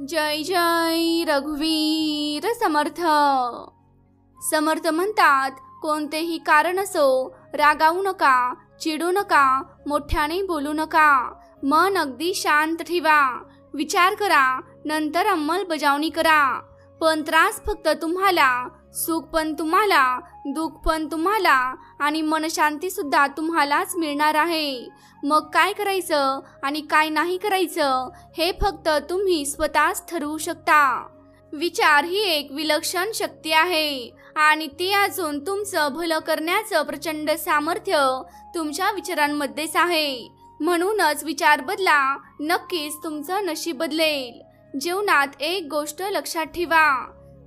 जय जय रघुवीर समर्थ। समर्थ म्हणतात, कोणतेही कारण असो रागावू नका, चिडू नका, मोठ्याने बोलू नका, मन अगदी शांत ठेवा, विचार करा, नंतर अंमलबजावणी करा। पण त्रास फक्त तुम्हाला, सुख पण तुम्हाला, दुःख पण तुम्हाला आणि मनशांती सुद्धा तुम्हालाच मिळणार आहे। मग काय करायचं आणि काय नाही करायचं हे फक्त तुम्ही स्वतःच ठरवू शकता। विचार ही एक विलक्षण शक्ती आहे आणि ती अजून तुमचं भलं करण्याचं प्रचंड सामर्थ्य तुमच्या विचारांमध्येच आहे। म्हणूनच विचार बदला, नक्कीच तुमचं नशीब बदलेल। जीवनात एक गोष्ट लक्षात ठेवा,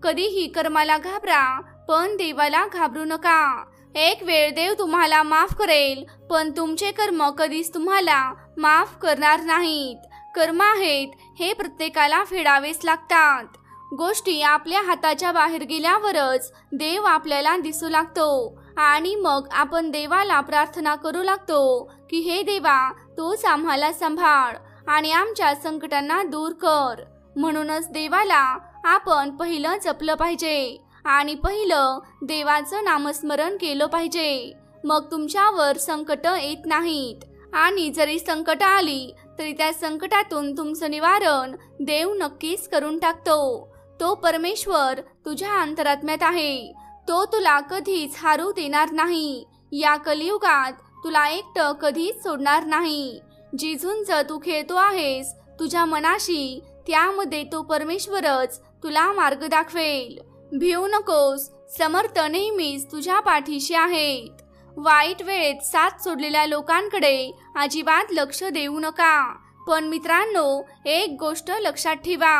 कधीही कर्माला घाबरा पण देवाला घाबरू नका। एक वेळ देव तुम्हाला माफ करेल, पण तुमचे कर्म कधीच तुम्हाला माफ करणार नाहीत। कर्म आहेत हे प्रत्येकाला फेडावेच लागतात। गोष्टी आपल्या हाताच्या बाहेर गेल्यावरच देव आपल्याला दिसू लागतो आणि मग आपण देवाला प्रार्थना करू लागतो की हे देवा, तूच आम्हाला सांभाळ आणि आमच्या संकटांना दूर कर। म्हणूनच देवाला आपण पहिलं जपलं पाहिजे आणि पहिलं देवाचं नामस्मरण केलं पाहिजे। मग तुमच्यावर संकट येत नाहीत आणि जरी संकट आली तरी त्या संकटातून तुमचं निवारण देव नक्कीच करून टाकतो। तो परमेश्वर तुझ्या अंतरात्म्यात आहे, तो तुला कधीच हारू देणार नाही। या कलियुगात तुला एकटं कधीच सोडणार नाही। जी झुंज तू खेळतो आहेस तुझ्या मनाशी, त्यामध्ये तो परमेश्वरच तुला मार्ग दाखवेल। भिवू नकोस, समर्थ नेहमीच तुझ्या पाठीशी आहेत। वाईट वेळेत साथ सोडलेल्या लोकांकडे अजिबात लक्ष देऊ नका। पण मित्रांनो, एक गोष्ट लक्षात ठेवा,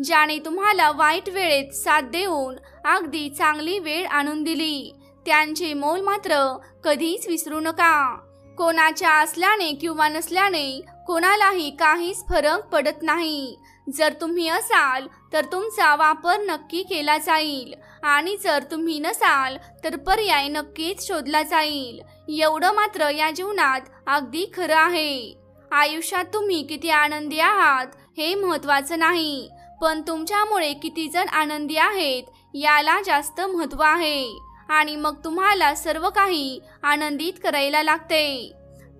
ज्याने तुम्हाला वाईट वेळेत साथ देऊन अगदी चांगली वेळ आणून दिली, त्यांचे मोल मात्र कधीच विसरू नका। कोणाच्या असल्याने किंवा नसल्याने कोणालाही काहीच फरक पडत नाही। जर तुम्ही असाल तर तुमचा वापर नक्की केला जाईल आणि जर तुम्ही नसाल तर पर्याय नक्कीच शोधला जाईल। एवढं मात्र या जीवनात अगदी खरं आहे। आयुष्यात तुम्ही किती आनंदी आहात हे महत्त्वाचं नाही, पण तुमच्यामुळे किती जण आनंदी आहेत याला जास्त महत्त्व आहे। आणि मग तुम्हाला सर्व काही आनंदित करायला लागते।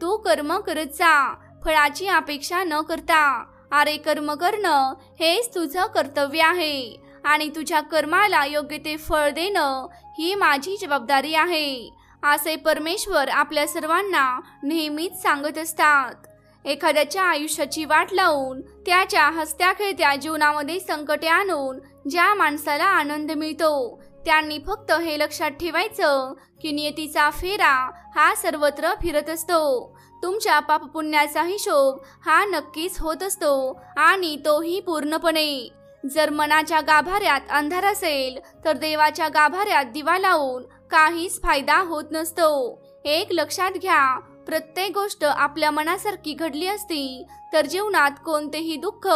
तू कर्म करत जा, फळाची अपेक्षा न करता। अरे, कर्म करणं हेच तुझं कर्तव्य आहे आणि तुझ्या कर्माला योग्य ते फळ देणं ही माझी जबाबदारी आहे, असे परमेश्वर आपल्या सर्वांना नेहमीच सांगत असतात। एखाद्याच्या आयुष्याची वाट लावून त्याच्या हसत्या खेळत्या जीवनामध्ये संकटे आणून ज्या माणसाला आनंद मिळतो, त्यांनी फक्त हे लक्षात ठेवायचं की नियतीचा फेरा हा सर्वत्र फिरत असतो। तुमच्या पापपुण्याचा हिशोब हा नक्कीच होत असतो आणि तोही पूर्णपणे। जर मनाच्या गाभाऱ्यात अंधार असेल तर देवाच्या गाभाऱ्यात दिवा लावून काहीच फायदा होत नसतो। एक लक्षात घ्या, प्रत्येक गोष्ट आपल्या मनासारखी घडली असती तर जीवनात कोणतेही दुःख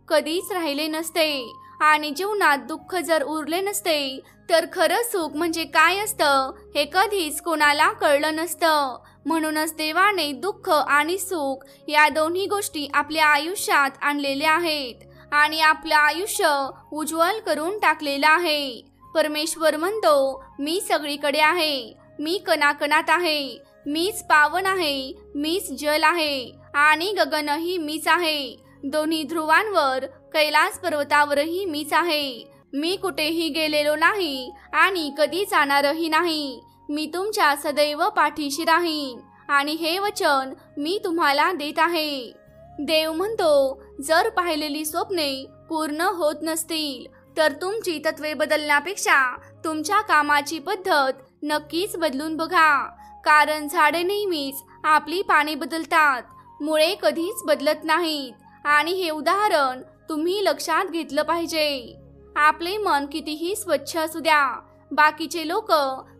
कधीच राहिले नसते आणि जीवनात दुःख जर उरले नसते तर खरं सुख म्हणजे काय असतं हे कधीच कोणाला कळलं नसतं। म्हणूनच देवाने दुःख आणि सुख या दोन्ही गोष्टी आपल्या आयुष्यात आणलेल्या आहेत आणि आपलं आयुष्य उज्ज्वल करून टाकलेलं आहे। परमेश्वर म्हणतो, मी सगळीकडे आहे, मी कणाकणात आहे, मीच पावन आहे, मीच जल आहे आणि गगनही मीच आहे। दोन्ही ध्रुवांवर कैलास पर्वतावरही मीच आहे। मी कुठेही गेलेलो नाही आणि कधी जाणारही नाही। मी तुमच्या सदैव पाठीशी राहीन आणि हे वचन मी तुम्हाला देत आहे। देव म्हणतो, जर पाहिलेली स्वप्ने पूर्ण होत नसतील तर तुमची तत्वे बदलण्यापेक्षा तुमच्या कामाची पद्धत नक्कीच बदलून बघा। कारण झाडे नेहमीच आपली पाने बदलतात, मुळे कधीच बदलत नाहीत आणि हे उदाहरण तुम्ही लक्षात घेतलं पाहिजे। आपले मन कितीही स्वच्छ असू द्या, बाकीचे लोक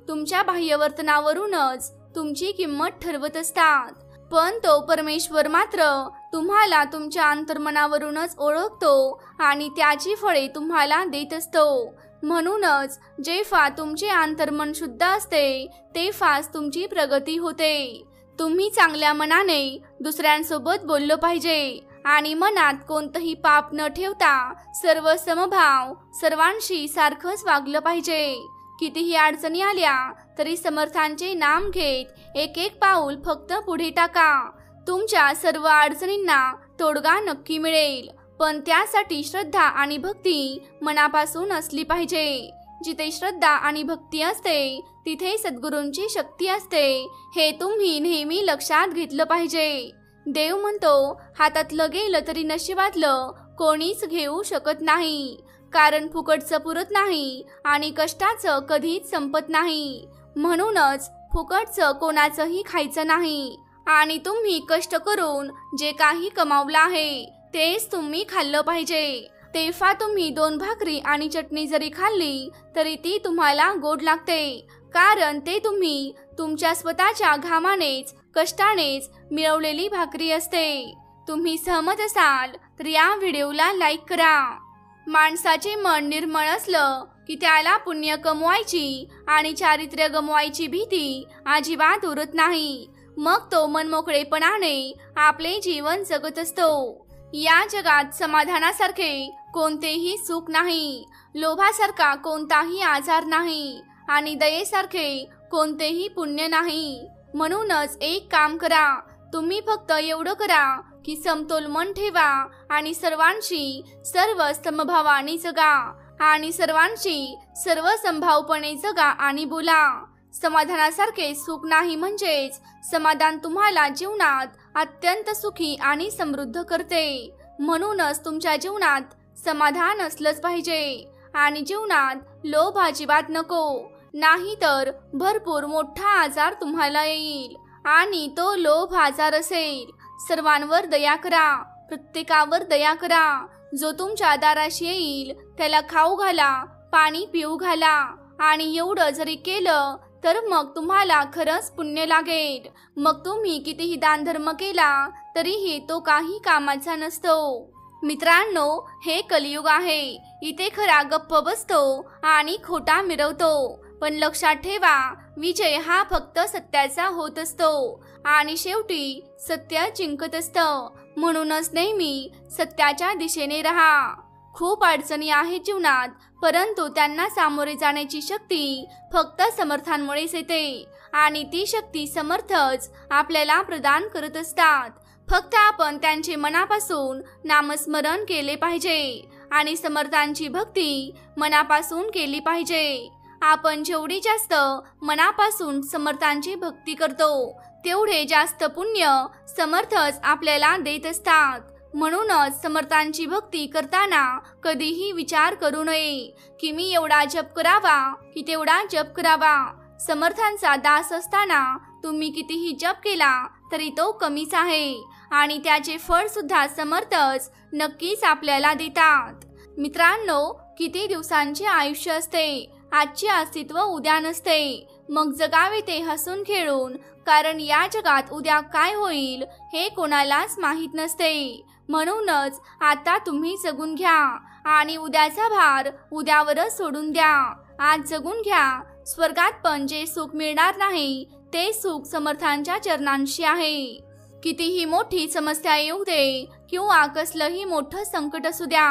तुमच्या बाह्यवर्तनावरूनच तुमची किंमत ठरवत असतात, पण तो परमेश्वर मात्र तुम्हाला तुमच्या अंतर्मनावरूनच ओळखतो आणि त्याची फळे तुम्हाला देत असतो। म्हणूनच जेव्हा तुमचे अंतर्मन शुद्ध असते तेव्हाच तुमची प्रगती होते। तुम्ही चांगल्या मनाने दुसऱ्यांसोबत बोललं पाहिजे आणि मनात कोणतंही पाप न ठेवता सर्व समभाव, सर्वांशी सारखंच वागलं पाहिजे. कितीही अडचणी आल्या तरी समर्थांचे नाम घेत एक एक पाऊल फक्त पुढे टाका. तुमच्या सर्व अडचणींना तोडगा नक्की मिळेल, पण त्यासाठी श्रद्धा आणि भक्ती मनापासून असली पाहिजे. जिथे श्रद्धा आणि भक्ती असते तिथे सद्गुरूंची शक्ती असते, हे तुम्ही नेहमी लक्षात घेतलं पाहिजे. देव म्हणतो, हातातलं गेलं तरी नशिबातलं कोणीच घेऊ शकत नाही, कारण फुकटचं पुरत नाही आणि कष्टाचं कधीच संपत नाही. म्हणूनच फुकटचं कोणाचंही खायचं नाही आणि तुम्ही कष्ट करून जे काही कमावलं आहे तेच तुम्ही खाल्लं पाहिजे. तेव्हा तुम्ही 2 भाकरी आणि चटणी जरी खाल्ली तरी ती तुम्हाला गोड लागते, कारण ते तुम्ही तुमच्या स्वतःच्या घामानेच, कष्टानेच मिळवलेली भाकरी असते. तुम्ही सहमत असाल तर या व्हिडिओला लाईक करा. माणसाचे मन निर्मळ असलं की त्याला पुण्य कमवायची आणि चारित्र्य गमवायची भीती अजिबात उरत नाही. मग तो मनमोकळेपणाने आपले जीवन जगत असतो. या जगात समाधानासारखे कोणतेही सुख नाही, लोभासारखा कोणताही आजार नाही आणि दयेसारखे कोणतेही पुण्य नाही. म्हणूनच एक काम करा, तुम्ही फक्त एवढं करा की समतोल मन ठेवा आणि सर्वांशी सर्व समभावाने जगा आणि सर्वांशी सर्व संभावपणे जगा आणि बोला. समाधानासारखे सुख नाही, म्हणजेच समाधान तुम्हाला जीवनात अत्यंत सुखी आणि समृद्ध करते. म्हणूनच तुमच्या जीवनात समाधान असलंच पाहिजे आणि जीवनात लोभ अजिबात नको, नाही तर भरपूर मोठा आजार तुम्हाला येईल आणि तो लोभ आजार असेल. सर्वांवर दया करा, प्रत्येकावर दया करा. जो तुमच्या दाराशी येईल त्याला खाऊ घाला, पाणी पिऊ घाला आणि एवढं जरी केलं तर मग तुम्हाला खरंच पुण्य लागेल. मग तुम्ही कितीही दानधर्म केला तरीही तो काही कामाचा नसतो. मित्रांनो, हे कलियुग आहे. इथे खरा गप्प बसतो आणि खोटा मिरवतो, पण लक्षात ठेवा, विजय हा फक्त सत्याचा होत असतो आणि शेवटी सत्य जिंकत असतं. म्हणूनच नेहमी सत्याच्या दिशेने राहा. खूप अडचणी आहेत जीवनात, परंतु त्यांना सामोरे जाण्याची शक्ती फक्त समर्थांमुळेच येते आणि ती शक्ती समर्थच आपल्याला प्रदान करत असतात. फक्त आपण त्यांचे मनापासून नामस्मरण केले पाहिजे आणि समर्थांची भक्ती मनापासून केली पाहिजे. आपण जेवढी जास्त मनापासून समर्थांची भक्ती करतो तेवढे जास्त पुण्य समर्थच आपल्याला देत असतात. म्हणूनच समर्थांची भक्ती करताना कधीही विचार करू नये की मी एवढा जप करावा की तेवढा जप करावा. समर्थांचा दास असताना तुम्ही कितीही जप केला तरी तो कमीच आहे आणि त्याचे फळ सुद्धा समर्थच नक्कीच आपल्याला देतात. मित्रांनो, किती दिवसांचे आयुष्य असते, आजचे अस्तित्व उद्या नसते. मग जगावे ते हसून खेळून, कारण या जगात उद्या काय होईल हे कोणालाच माहीत नसते. म्हणूनच आता तुम्ही जगून घ्या आणि उद्याचा भार उद्यावरच सोडून द्या. आज जगून घ्या. स्वर्गात पण जे सुख मिळणार नाही ते सुख समर्थांच्या चरणांशी आहे. कितीही मोठी समस्या येऊ दे किंवा कसलंही मोठं संकट असू द्या,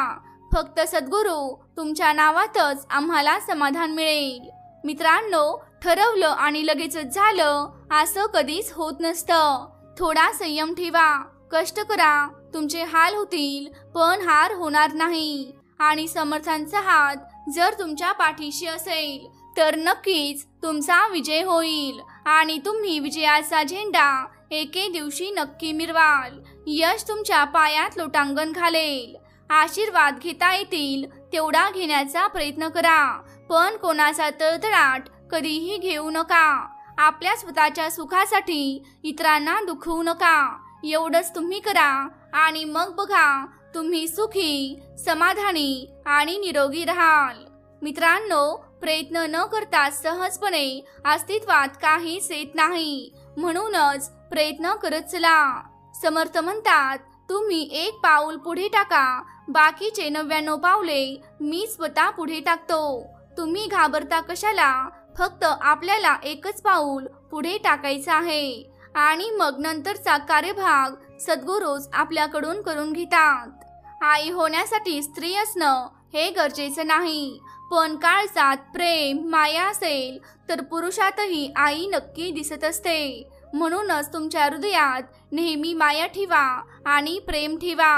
फक्त सद्गुरू तुमच्या नावातच आम्हाला समाधान मिळेल. मित्रांनो, ठरवलं आणि लगेचच झालं असं कधीच होत नसतं. थोडा संयम ठेवा, कष्ट करा, तुमचे हाल होतील पण हार होणार नाही. आणि समर्थांचा हात जर तुमच्या पाठीशी असेल तर नक्कीच तुमचा विजय होईल आणि तुम्ही विजयाचा झेंडा एके दिवशी नक्की मिरवाल. यश तुमच्या पायात लोटांगण घालेल. आशीर्वाद घेता येतील तेवढा घेण्याचा प्रयत्न करा, पण कोणाचा तळतळाट कधीही घेऊ नका. आपल्या स्वतःच्या सुखासाठी इतरांना दुखवू नका. एवढंच तुम्ही करा आणि मग बघा, तुम्ही सुखी, समाधानी आणि निरोगी राहाल. मित्रांनो, प्रयत्न न करता सहजपणे अस्तित्वात काहीच येत नाही. म्हणूनच प्रयत्न करत चला. समर्थ म्हणतात, तुम्ही एक पाऊल पुढे टाका, बाकीचे 99 पावले मी स्वतः पुढे टाकतो. तुम्ही घाबरता कशाला? फक्त आपल्याला एकच पाऊल पुढे टाकायचं आहे आणि मग नंतरचा कार्यभाग सद्गुरूच आपल्याकडून करून घेतात. आई होण्यासाठी स्त्री असणं हे गरजेचं नाही, पण काळजात प्रेम माया असेल तर पुरुषातही आई नक्की दिसत असते. म्हणूनच तुमच्या हृदयात नेहमी माया ठेवा आणि प्रेम ठेवा.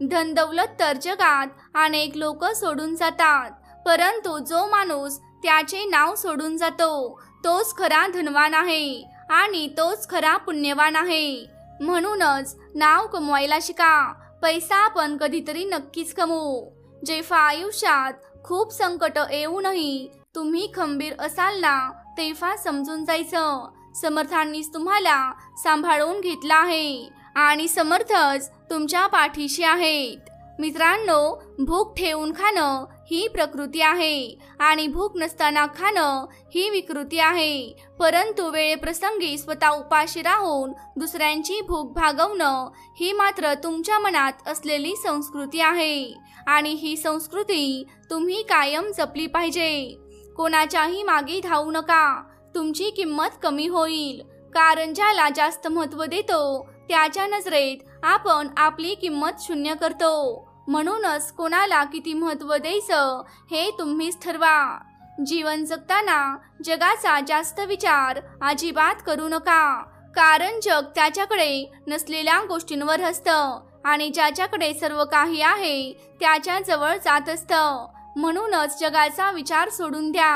धन दौलत तर जगात अनेक लोक सोडून जातात, परंतु जो माणूस त्याचे नाव सोडून जातो तोच खरा धनवान आहे आणि तोच खरा पुण्यवान आहे. म्हणूनच नाव कमवायला शिका. पैसा आपण कधीतरी नक्कीच कमवू. जेव्हा आयुष्यात खूप संकट येऊनही तुम्ही खंबीर असाल ना, तेव्हा समजून जायचं समर्थांनीच तुम्हाला सांभाळून घेतला आहे आणि समर्थच तुमच्या पाठीशी आहेत. मित्रांनो, भूक ठेवून खाणं ही प्रकृती आहे आणि भूक नसताना खाणं ही विकृती आहे. परंतु वेळेप्रसंगी स्वतः उपाशी राहून दुसऱ्यांची भूक भागवणं ही मात्र तुमच्या मनात असलेली संस्कृती आहे आणि ही संस्कृती तुम्ही कायम जपली पाहिजे. कोणाच्याही मागे धावू नका. तुमची किंमत कमी होईल, कारण ज्याला जास्त महत्त्व देतो त्याच्या नजरेत आपण आपली किंमत शून्य करतो. म्हणूनच कोणाला किती महत्त्व द्यायचं हे तुम्हीच ठरवा. जीवन जगताना जगाचा जास्त विचार अजिबात करू नका, कारण जग त्याच्याकडे नसलेल्या गोष्टींवर हसतं आणि ज्याच्याकडे सर्व काही आहे त्याच्या जवळ जात असतं. म्हणूनच जगाचा विचार सोडून द्या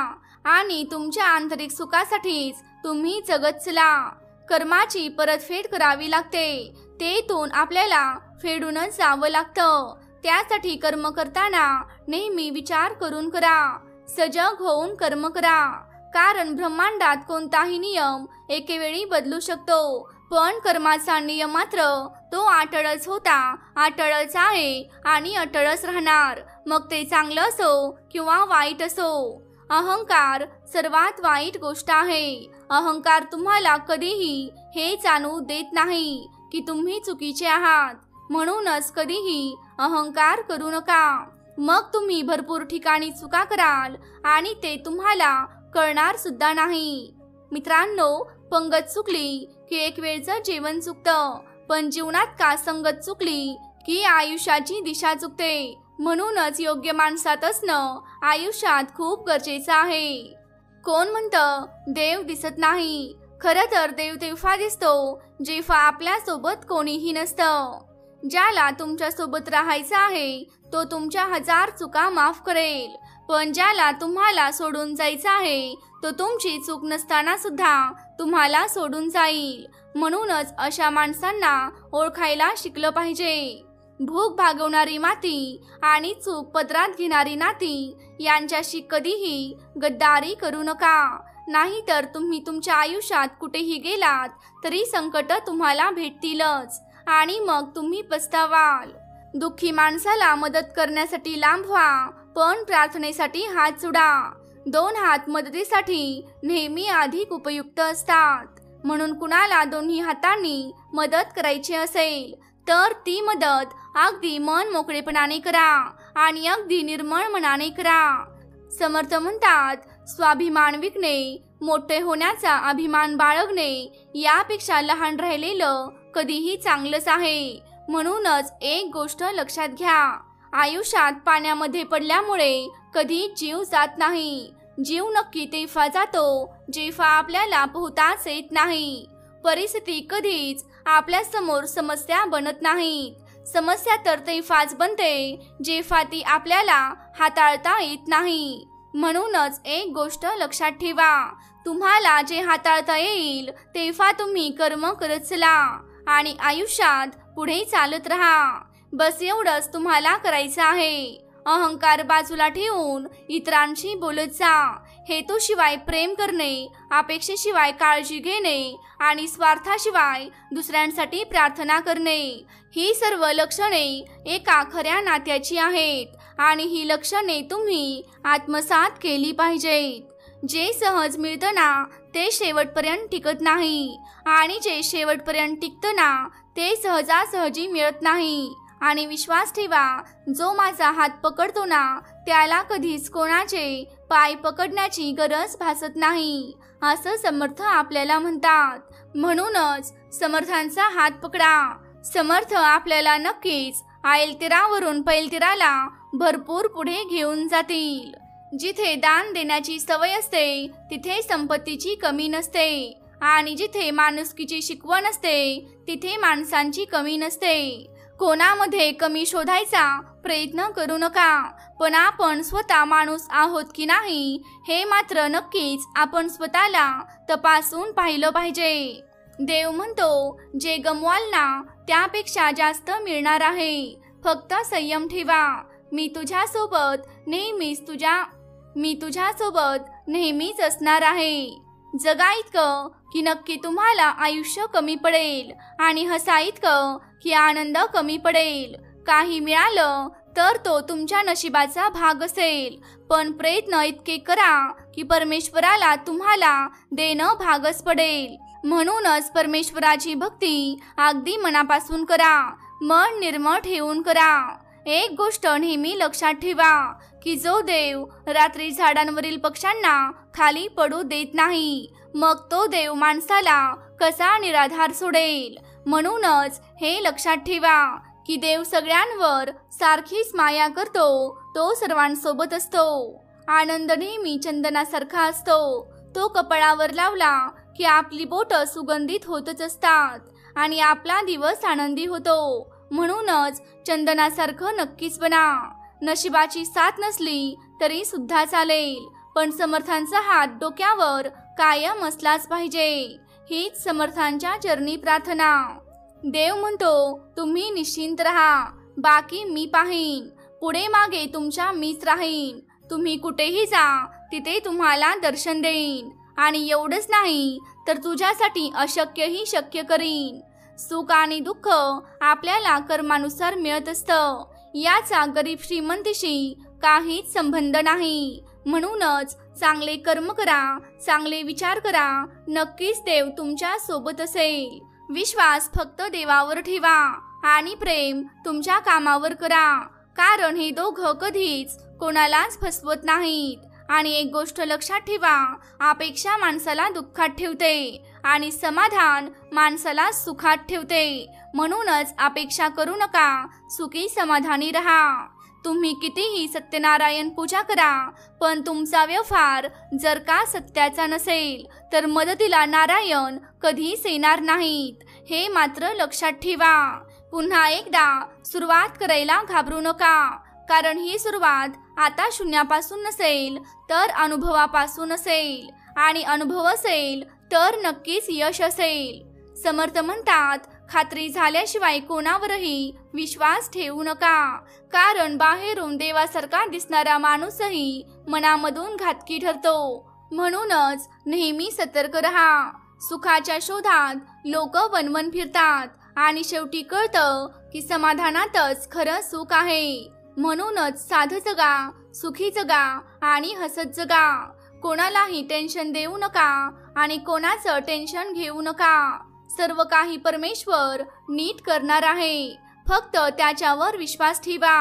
आणि तुमच्या आंतरिक सुखासाठीच तुम्ही जगत चला. कर्माची परतफेड करावी लागते, तेथून आपल्याला फेडूनच जावं लागतं. त्यासाठी कर्म करताना नेहमी विचार करून करा. सजग होऊन कर्म करा, कारण ब्रह्मांडात कोणताही नियम एकेवेळी बदलू शकतो, पण कर्माचा नियम मात्र तो अटळच होता, अटळच आहे आणि अटळच राहणार. मग ते चांगलं असो किंवा वाईट असो. अहंकार सर्वात वाईट गोष्ट आहे. अहंकार तुम्हाला कधीही हे जाणवू देत नाही की तुम्ही चुकीचे आहात. म्हणूनच कधीही अहंकार करू नका. मग तुम्ही भरपूर ठिकाणी चुका कराल आणि ते तुम्हाला कळणार सुद्धा नाही. मित्रांनो, पंगत चुकली की एक वेळचं जेवण चुकतं, पण जीवनात का संगत चुकली की आयुष्याची दिशा चुकते. म्हणूनच योग्य माणसात असणं आयुष्यात खूप गरजेचं आहे. कोण म्हणतं देव दिसत नाही? खरं तर देव तेव्हा दिसतो जेव्हा आपल्या सोबत कोणीही नसतं. ज्याला तुमच्या सोबत राहायचं आहे तो तुमच्या 1000 चुका माफ करेल, पण ज्याला तुम्हाला सोडून जायचं आहे तो तुमची चूक नसताना सुद्धा तुम्हाला सोडून जाईल. म्हणूनच अशा माणसांना ओळखायला शिकलं पाहिजे. भूक भागवणारी माती आणि चूक पदरात घेणारी नाती यांच्याशी कधीही गद्दारी करू नका. नाहीतर तुम्ही तुमच्या आयुष्यात कुठेही गेलात तरी संकट तुम्हाला भेटतीलच आणि मग तुम्ही पस्तावाल. दुःखी माणसाला मदत करण्यासाठी लांब व्हा, पण प्रार्थनेसाठी हात जोडा. 2 हात मदतीसाठी नेहमी अधिक उपयुक्त असतात. म्हणून कुणाला दोन्ही हातांनी मदत करायची असेल तर ती मदत अगदी मन मोकळेपणाने करा आणि अगदी निर्मळ मनाने करा. समर्थ म्हणतात, स्वाभिमान विकणे मोठे होण्याचा अभिमान बाळगणे यापेक्षा लहान राहिलेलं कधीही चांगलंच आहे. म्हणूनच एक गोष्ट लक्षात घ्या, आयुष्यात पाण्यामध्ये पडल्यामुळे कधी जीव जात नाही. जीव नक्की तेव्हा जातो जेव्हा आपल्याला पोहताच येत नाही. परिस्थिती कधीच आपल्या समोर समस्या बनत नाहीत. समस्या तर तेव्हाच बनते जेव्हा ती आपल्याला हाताळता येत नाही. म्हणूनच एक गोष्ट लक्षात ठेवा, तुम्हाला जे हाताळता येईल तेव्हा तुम्ही कर्म करत चला आणि आयुष्यात पुढे चालत राहा. बस एवढंच तुम्हाला करायचं आहे. अहंकार बाजूला ठेवून इतरांशी बोलत जा. हेतूशिवाय प्रेम करणे, अपेक्षेशिवाय काळजी घेणे आणि स्वार्थाशिवाय दुसऱ्यांसाठी प्रार्थना करणे ही सर्व लक्षणे एका खऱ्या नात्याची आहेत आणि ही लक्षणे तुम्ही आत्मसात केली पाहिजेत. जे सहज मिळतं ना ते शेवटपर्यंत टिकत नाही आणि जे शेवटपर्यंत टिकतं ना ते सहजासहजी मिळत नाही. आणि विश्वास ठेवा, जो माझा हात पकडतो ना त्याला कधीच कोणाचे पाय पकडण्याची गरज भासत नाही, असं समर्थ आपल्याला म्हणतात. म्हणूनच समर्थांचा हात पकडा. समर्थ आपल्याला नक्कीच आयलतीरावरून पैलतीराला भरपूर पुढे घेऊन जातील. जिथे दान देण्याची सवय असते तिथे संपत्तीची कमी नसते आणि जिथे माणुसकीची शिकवण असते तिथे माणसांची कमी नसते. कोणामध्ये कमी शोधायचा प्रयत्न करू नका, पण आपण स्वतः माणूस आहोत की नाही हे मात्र नक्कीच आपण स्वतःला तपासून पाहिलं पाहिजे. देव म्हणतो, जे गमवाल ना त्यापेक्षा जास्त मिळणार आहे. फक्त संयम ठेवा. मी तुझ्यासोबत नेहमीच असणार आहे. जगा इतकं की नक्की तुम्हाला आयुष्य कमी पडेल आणि हसा इतकं की आनंद कमी पडेल. काही मिळालं तर तो तुमच्या नशिबाचा भाग असेल, पण प्रयत्न इतके करा की परमेश्वराला तुम्हाला देणं भागच पडेल. म्हणूनच परमेश्वराची भक्ती अगदी मनापासून करा, मन निर्मळ ठेवून करा. एक गोष्ट नेहमी लक्षात ठेवा की जो देव रात्री झाडांवरील पक्ष्यांना खाली पडू देत नाही, मग तो देव माणसाला कसा निराधार सोडेल. म्हणूनच हे लक्षात ठेवा की देव सगळ्यांवर सारखीच माया करतो. तो सर्वांसोबत असतो. आनंद नेहमी चंदनासारखा असतो. तो कपाळावर लावला की आपली बोटं सुगंधित होतच असतात आणि आपला दिवस आनंदी होतो. म्हणूनच चंदनासारखं नक्कीच बना. नशिबाची साथ नसली तरी सुद्धा चालेल, पण समर्थांचा हात डोक्यावर कायम असलाच पाहिजे. हीच समर्थांच्या चरणी प्रार्थना. देव म्हणतो, तुम्ही निश्चिंत राहा, बाकी मी पाहीन. पुढे मागे तुमच्या मीच राहीन. तुम्ही कुठेही जा तिथे तुम्हाला दर्शन देईन आणि एवढंच नाही तर तुझ्यासाठी अशक्यही शक्य करीन. सुख आणि दुःख आपल्याला कर्मानुसार मिळत असतं. याचा गरीब श्रीमंतीशी काहीच संबंध नाही. म्हणूनच चांगले कर्म करा, चांगले विचार करा, नक्कीच देव तुमच्या सोबत असेल. विश्वास फक्त देवावर ठेवा आणि प्रेम तुमच्या कामावर करा, कारण हे दोघं कधीच कोणालाच फसवत नाहीत. आणि एक गोष्ट लक्षात ठेवा, अपेक्षा माणसाला दुःखात ठेवते आणि समाधान माणसाला सुखात ठेवते. म्हणूनच अपेक्षा करू नका, सुखी समाधानी राहा. तुम्ही कितीही सत्यनारायण पूजा करा, पण तुमचा व्यवहार जर का सत्याचा नसेल तर मदतीला नारायण कधीच येणार नाहीत. हे मात्र लक्षात ठेवा. पुन्हा एकदा सुरुवात करायला घाबरू नका, कारण ही सुरुवात आता शून्यापासून नसेल तर अनुभवापासून असेल, आणि अनुभव असेल तर नक्कीच यश असेल. समर्थ म्हणतात, खात्री झाल्याशिवाय कोणावरही विश्वास ठेवू नका, कारण बाहेरून देवासारखा दिसणारा माणूसही मनामधून घातकी ठरतो. म्हणूनच नेहमी सतर्क रहा. सुखाच्या शोधात लोक वनवन फिरतात आणि शेवटी कळतं की समाधानातच खरं सुख आहे. म्हणूनच साधं जगा, सुखी जगा आणि हसत जगा. कोणालाही टेन्शन देऊ नका आणि कोणाचं टेन्शन घेऊ नका. सर्व काही परमेश्वर नीट करणार आहे, फक्त त्याच्यावर विश्वास ठेवा.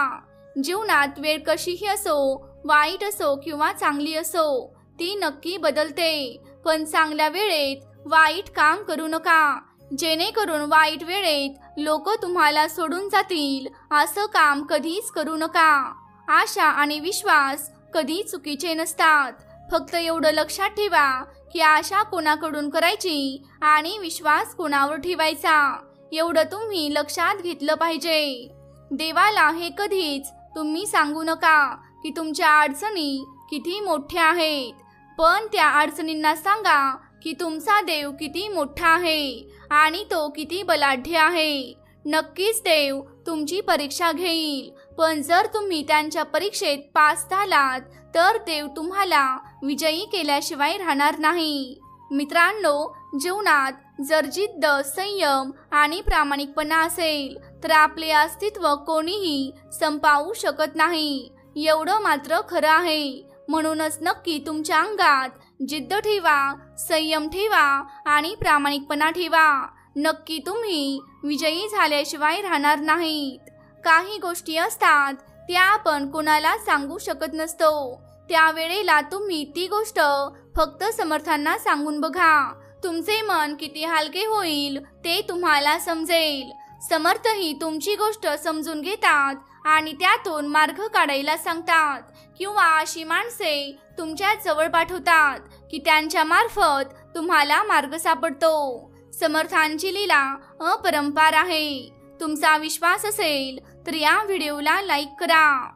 जीवनात वेळ कशीही असो, वाईट असो किंवा चांगली असो, ती नक्की बदलते. पण चांगल्या वेळेत वाईट काम करू नका, जेणेकरून वाईट वेळेत लोक तुम्हाला सोडून जातील असं काम कधीच करू नका. आशा आणि विश्वास कधी चुकीचे नसतात. फक्त एवढं लक्षात ठेवा की आशा कोणाकडून करायची आणि विश्वास कोणावर ठेवायचा, एवढं तुम्ही लक्षात घेतलं पाहिजे. देवाला हे कधीच तुम्ही सांगू नका की तुमच्या अडचणी किती मोठ्या आहेत, पण त्या अडचणींना सांगा की तुमचा देव किती मोठा आहे आणि तो किती बलाढ्य आहे. नक्कीच देव तुमची परीक्षा घेईल, पण जर तुम्ही त्यांच्या परीक्षेत पास झालात तर देव तुम्हाला विजयी केल्याशिवाय राहणार नाही. मित्रांनो, जीवनात जर जिद्द, संयम आणि प्रामाणिकपणा असेल तर आपले अस्तित्व कोणीही संपवू शकत नाही, एवढं मात्र खरं आहे. म्हणूनच नक्की तुमच्या अंगात जिद्द ठेवा, संयम ठेवा आणि प्रामाणिकपणा ठेवा. नक्की तुम्ही विजयी झाल्याशिवाय राहणार नाहीत. काही गोष्टी असतात त्या आपण कोणाला सांगू शकत नसतो. त्यावेळेला तुम्ही ती गोष्ट फक्त समर्थांना सांगून बघा. तुमचे मन किती हलके होईल ते तुम्हाला समजेल. समर्थही तुमची गोष्ट समजून घेतात आणि त्यातून मार्ग काढायला सांगतात किंवा अशी माणसे तुमच्या जवळ पाठवतात की त्यांच्या मार्फत तुम्हाला मार्ग सापडतो। समर्थांची लीला अपरंपार आहे। तुमचा विश्वास असेल तर या व्हिडिओला लाईक करा।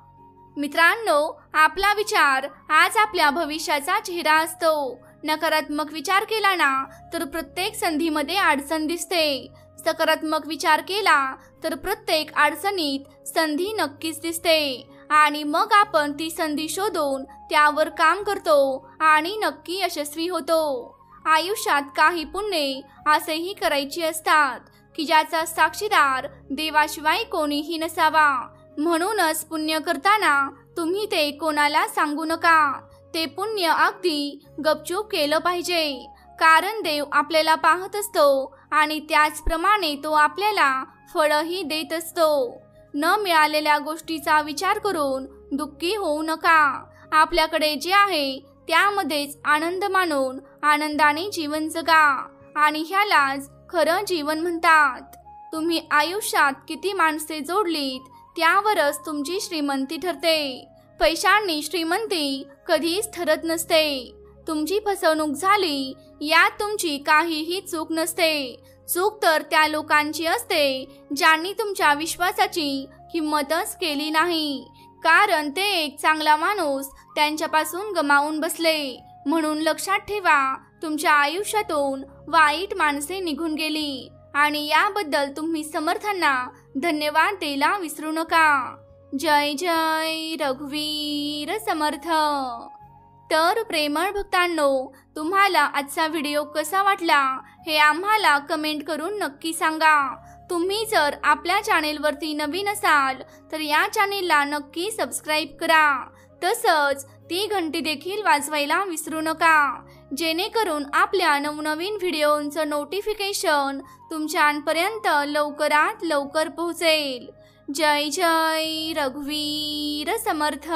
मित्रांनो, आपला विचार आज आपल्या भविष्याचा चेहरा असतो। नकारात्मक विचार केला ना तर प्रत्येक संधीमध्ये अडचण दिसते। सकारात्मक विचार केला तर प्रत्येक अडचणीत संधी नक्कीच दिसते आणि मग आपण ती संधी शोधून त्यावर काम करतो आणि नक्की यशस्वी होतो। आयुष्यात काही पुण्ये असेही करायची असतात की ज्याचा साक्षीदार देवाशिवाय कोणीही नसावा। म्हणूनच पुण्य करताना तुम्ही ते कोणाला सांगू नका। ते पुण्य अगदी गपचूप केलं पाहिजे, कारण देव आपल्याला पाहत असतो आणि त्याचप्रमाणे तो आपल्याला फळही देत असतो। न मिळालेल्या गोष्टीचा विचार करून दुःखी होऊ नका। आपल्याकडे जे आहे त्यामध्येच आनंद मानून आनंदाने जीवन जगा आणि ह्यालाच खरं जीवन म्हणतात। तुम्ही आयुष्यात किती माणसे जोडलीत त्यावरच तुमची श्रीमंती ठरते। पैशांनी श्रीमंती कधीच ठरत नसते। तुमची फसवणूक झाली यात तुमची काहीही चूक नसते। चूक तर त्या लोकांची असते ज्यांनी तुमच्या विश्वासाची किंमतच केली नाही, कारण ते एक चांगला माणूस त्यांच्यापासून गमावून बसले। म्हणून लक्षात ठेवा, तुमच्या आयुष्यातून वाईट माणसे निघून गेली आणि याबद्दल तुम्ही समर्थांना धन्यवाद द्यायला विसरू नका। जय जय रघुवीर समर्थ। तर प्रेमळ भक्तांनो, तुम्हाला आजचा व्हिडिओ कसा वाटला हे आम्हाला कमेंट करून नक्की सांगा। तुम्ही जर आपल्या चॅनेलवरती नवीन असाल तर या चॅनेलला नक्की सबस्क्राईब करा। तसंच ती घंटी देखील वाजवायला विसरू नका, जेणेकरून आपल्या नवनवीन व्हिडिओंचं नोटिफिकेशन तुमच्यापर्यंत लवकरात लवकर पोहोचेल। जय जय रघुवीर समर्थ।